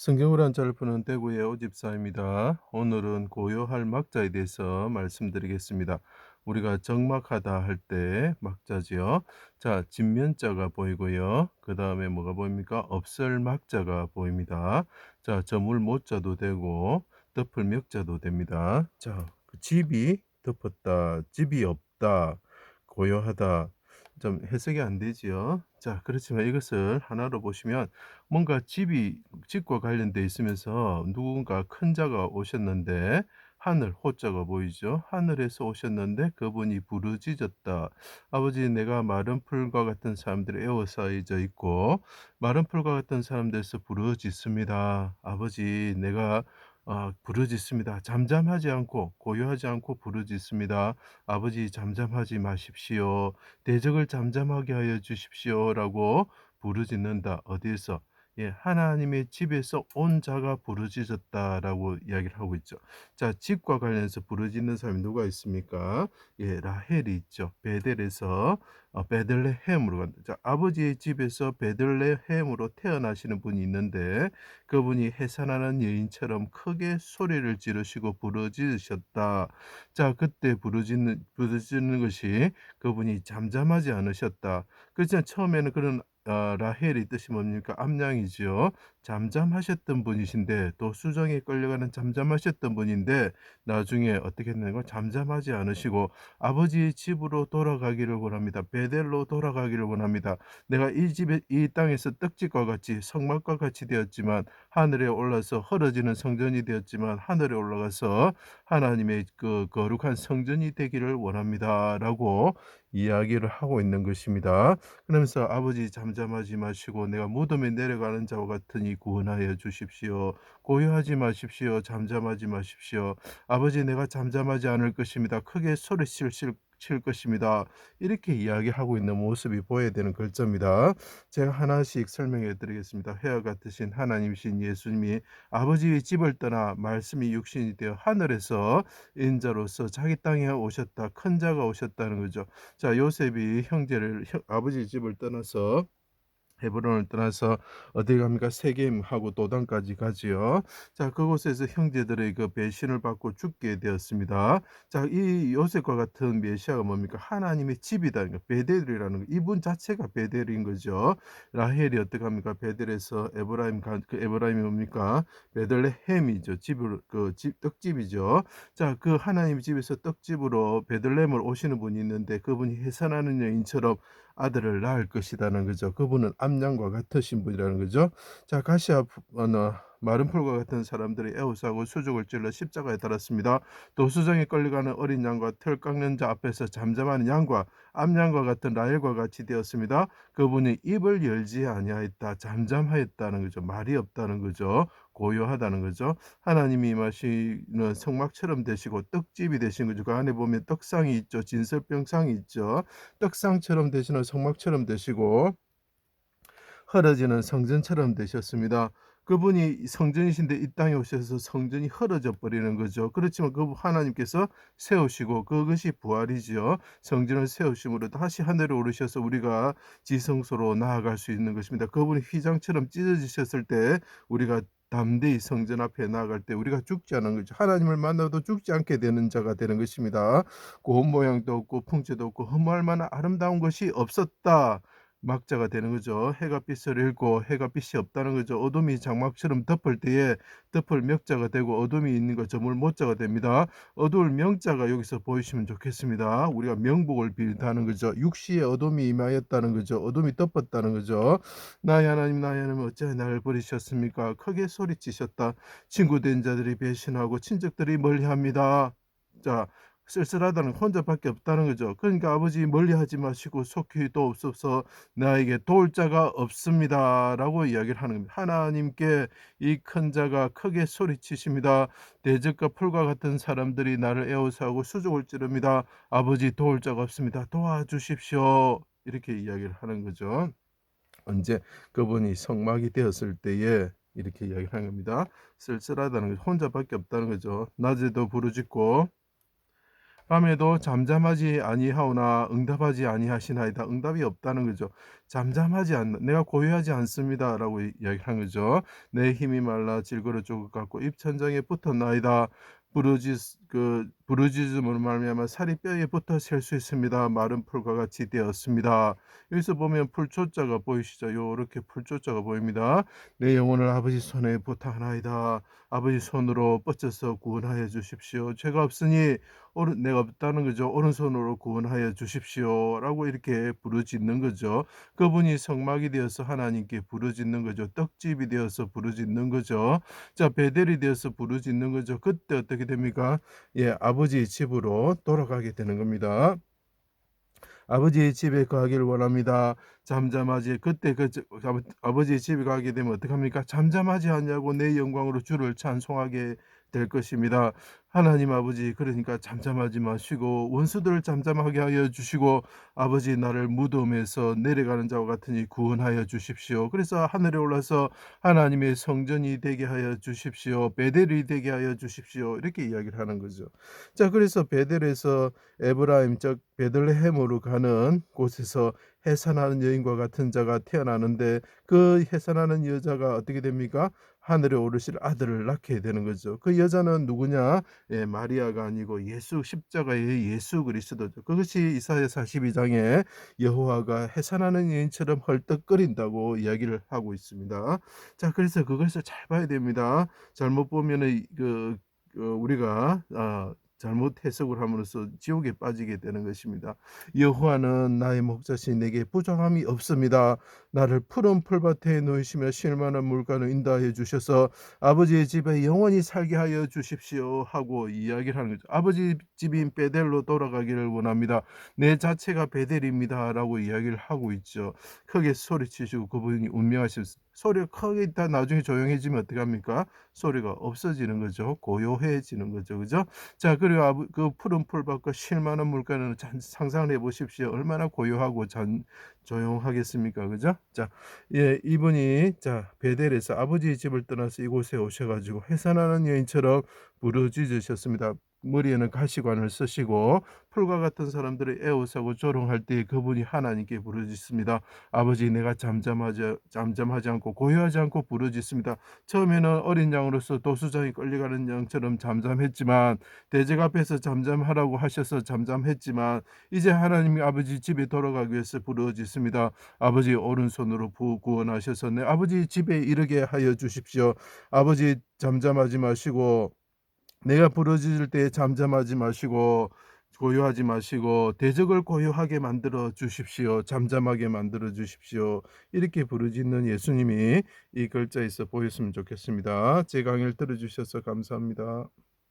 성경을 한자를 푸는 대구의 오집사입니다. 오늘은 고요할 막자에 대해서 말씀드리겠습니다. 우리가 적막하다 할 때 막자지요. 자, 진면자가 보이고요. 그 다음에 뭐가 보입니까? 없을 막자가 보입니다. 자, 저물 못자도 되고 덮을 몇자도 됩니다. 자, 그 집이 덮었다, 집이 없다, 고요하다. 좀 해석이 안 되지요. 자, 그렇지만 이것을 하나로 보시면 뭔가 집과 관련돼 있으면서 누군가 큰 자가 오셨는데 하늘 호자가 보이죠. 하늘에서 오셨는데 그분이 부르짖었다. 아버지, 내가 마른 풀과 같은 사람들이 에워싸여져 있고 마른 풀과 같은 사람들에서 부르짖습니다. 아버지, 내가 부르짖습니다. 잠잠하지 않고 고요하지 않고 부르짖습니다. 아버지, 잠잠하지 마십시오. 대적을 잠잠하게 하여 주십시오라고 부르짖는다. 어디에서? 예, 하나님의 집에서 온 자가 부르짖었다라고 이야기를 하고 있죠. 자, 집과 관련해서 부르짖는 사람이 누가 있습니까? 예, 라헬이 있죠. 베델에서 베들레헴으로 간다. 자, 아버지의 집에서 베들레헴으로 태어나시는 분이 있는데 그분이 해산하는 여인처럼 크게 소리를 지르시고 부르짖으셨다. 자, 그때 부르짖는 것이 그분이 잠잠하지 않으셨다. 그렇지만 처음에는 그런 라헬의 뜻이 뭡니까? 암양이지요. 잠잠하셨던 분이신데 또 수정에 끌려가는 잠잠하셨던 분인데 나중에 어떻게 했냐면 잠잠하지 않으시고 아버지의 집으로 돌아가기를 원합니다. 베델로 돌아가기를 원합니다. 내가 이 집에 이 땅에서 떡집과 같이 성막과 같이 되었지만 하늘에 올라서 헐어지는 성전이 되었지만 하늘에 올라가서 하나님의 그 거룩한 성전이 되기를 원합니다라고 이야기를 하고 있는 것입니다. 그러면서 아버지, 잠잠하지 마시고 내가 무덤에 내려가는 자와 같으니 구원하여 주십시오. 고요하지 마십시오. 잠잠하지 마십시오. 아버지, 내가 잠잠하지 않을 것입니다. 크게 칠 것입니다. 이렇게 이야기하고 있는 모습이 보여야 되는 글자입니다. 제가 하나씩 설명해 드리겠습니다. 해와 같으신 하나님이신 예수님이 아버지의 집을 떠나 말씀이 육신이 되어 하늘에서 인자로서 자기 땅에 오셨다. 큰 자가 오셨다는 거죠. 자, 요셉이 아버지 집을 떠나서 헤브론을 떠나서 어디 갑니까? 세겜하고 도단까지 가지요. 자, 그곳에서 형제들의 그 배신을 받고 죽게 되었습니다. 자, 이 요셉과 같은 메시아가 뭡니까? 하나님의 집이다. 그러니까 베델이라는 거. 이분 자체가 베델인 거죠. 라헬이 어떻게 합니까? 베델에서 그 에브라임이 뭡니까? 베들레헴이죠. 떡집이죠. 자, 그 하나님의 집에서 떡집으로 베들레헴을 오시는 분이 있는데 그분이 해산하는 여인처럼 아들을 낳을 것이라는 거죠. 그분은 암양과 같으신 분이라는 거죠. 자, 마른 풀과 같은 사람들이 애워싸고 수족을 찔러 십자가에 달았습니다. 또 수정에 끌려가는 어린 양과 틀 깎는 자 앞에서 잠잠하는 양과 암양과 같은 라헬과 같이 되었습니다. 그분이 입을 열지 아니하였다. 잠잠하였다는 거죠. 말이 없다는 거죠. 고요하다는 거죠. 하나님이 임하시는 성막처럼 되시고 떡집이 되신 거죠. 그 안에 보면 떡상이 있죠. 진설병상이 있죠. 떡상처럼 되시는 성막처럼 되시고 헐어지는 성전처럼 되셨습니다. 그분이 성전이신데 이 땅에 오셔서 성전이 헐어져 버리는 거죠. 그렇지만 그 하나님께서 세우시고 그것이 부활이지요. 성전을 세우심으로 다시 하늘에 오르셔서 우리가 지성소로 나아갈 수 있는 것입니다. 그분이 휘장처럼 찢어지셨을 때 우리가 담대히 성전 앞에 나아갈 때 우리가 죽지 않은 거죠. 하나님을 만나도 죽지 않게 되는 자가 되는 것입니다. 고운 모양도 없고 풍채도 없고 허무할 만한 아름다운 것이 없었다. 막자가 되는 거죠. 해가 빛을 잃고 해가 빛이 없다는 거죠. 어둠이 장막처럼 덮을 때에 덮을 명자가 되고 어둠이 있는 거 저물 못자가 됩니다. 어두울 명자가 여기서 보이시면 좋겠습니다. 우리가 명복을 빌다는 거죠. 육시에 어둠이 임하였다는 거죠. 어둠이 덮었다는 거죠. 나의 하나님, 나의 하나님, 어찌하여 나를 버리셨습니까? 크게 소리치셨다. 친구된 자들이 배신하고 친척들이 멀리합니다. 자, 쓸쓸하다는 혼자밖에 없다는 거죠. 그러니까 아버지, 멀리하지 마시고 속히 도옵소서. 나에게 도울 자가 없습니다라고 이야기를 하는 겁니다. 하나님께 이 큰 자가 크게 소리치십니다. 대적과 풀과 같은 사람들이 나를 에워싸고 수족을 찌릅니다. 아버지, 도울 자가 없습니다. 도와주십시오. 이렇게 이야기를 하는 거죠. 언제? 그분이 성막이 되었을 때에 이렇게 이야기를 하는 겁니다. 쓸쓸하다는 거, 혼자밖에 없다는 거죠. 낮에도 부르짖고 밤에도 잠잠하지 아니하오나 응답하지 아니하시나이다. 응답이 없다는 거죠. 잠잠하지 않는, 내가 고요하지 않습니다라고 이야기하는 거죠. 내 힘이 말라 질거려 조것 같고 입천장에 붙었나이다. 부르짖음으로 말미암아 살이 뼈에 붙어 셀 수 있습니다. 마른 풀과 같이 되었습니다. 여기서 보면 풀초자가 보이시죠? 요렇게 풀초자가 보입니다. 내 영혼을 아버지 손에 부탁하나이다. 아버지 손으로 뻗쳐서 구원하여 주십시오. 죄가 없으니 내가 없다는 거죠. 오른손으로 구원하여 주십시오라고 이렇게 부르짖는 거죠. 그분이 성막이 되어서 하나님께 부르짖는 거죠. 떡집이 되어서 부르짖는 거죠. 자, 베델이 되어서 부르짖는 거죠. 그때 어떻게 됩니까? 예, 아버지의 집으로 돌아가게 되는 겁니다. 아버지의 집에 가기를 원합니다. 잠잠하지 그때 아버지의 집에 가게 되면 어떡합니까? 잠잠하지 않냐고 내 영광으로 주를 찬송하게 될 것입니다. 하나님 아버지, 그러니까 잠잠하지 마시고 원수들을 잠잠하게 하여 주시고 아버지, 나를 무덤에서 내려가는 자와 같으니 구원하여 주십시오. 그래서 하늘에 올라서 하나님의 성전이 되게 하여 주십시오. 베델이 되게 하여 주십시오. 이렇게 이야기를 하는 거죠. 자, 그래서 베델에서 에브라임 즉 베들레헴으로 가는 곳에서 해산하는 여인과 같은 자가 태어나는데, 그 해산하는 여자가 어떻게 됩니까? 하늘에 오르실 아들을 낳게 되는 거죠. 그 여자는 누구냐? 예, 마리아가 아니고 예수, 십자가의 예수 그리스도죠. 그것이 이사야 42장에 여호와가 해산하는 여인처럼 헐떡거린다고 이야기를 하고 있습니다. 자, 그래서 그것을 잘 봐야 됩니다. 잘못 보면은 우리가 잘못 해석을 함으로써 지옥에 빠지게 되는 것입니다. 여호와는 나의 목자시 내게 부족함이 없습니다. 나를 푸른 풀밭에 놓이시며 쉴 만한 물가로 인도하여 주셔서 아버지의 집에 영원히 살게 하여 주십시오 하고 이야기를 하는 거죠. 아버지 집인 베델로 돌아가기를 원합니다. 내 자체가 베델입니다라고 이야기를 하고 있죠. 크게 소리치시고 그분이 운명하셨습니다. 소리가 크게 있다 나중에 조용해지면 어떡합니까? 소리가 없어지는 거죠. 고요해지는 거죠. 그죠? 자, 그리고 그 푸른 풀밭과 쉴 만한 물가는 상상을 해 보십시오. 얼마나 고요하고 조용하겠습니까? 그죠? 자, 예, 이분이 베델에서 아버지의 집을 떠나서 이곳에 오셔 가지고 해산하는 여인처럼 부르짖으셨습니다. 머리에는 가시관을 쓰시고 풀과 같은 사람들을 애워싸고 조롱할 때 그분이 하나님께 부르짖습니다. 아버지, 내가 잠잠하지 않고 고요하지 않고 부르짖습니다. 처음에는 어린 양으로서 도수장이 끌려가는 양처럼 잠잠했지만, 대적 앞에서 잠잠하라고 하셔서 잠잠했지만, 이제 하나님 아버지 집에 돌아가기 위해서 부르짖습니다. 아버지, 오른손으로 구원하셔서 내 아버지 집에 이르게 하여 주십시오. 아버지, 잠잠하지 마시고, 내가 부르짖을 때 잠잠하지 마시고 고요하지 마시고 대적을 고요하게 만들어 주십시오. 잠잠하게 만들어 주십시오. 이렇게 부르짖는 예수님이 이 글자에서 보였으면 좋겠습니다. 제 강의를 들어주셔서 감사합니다.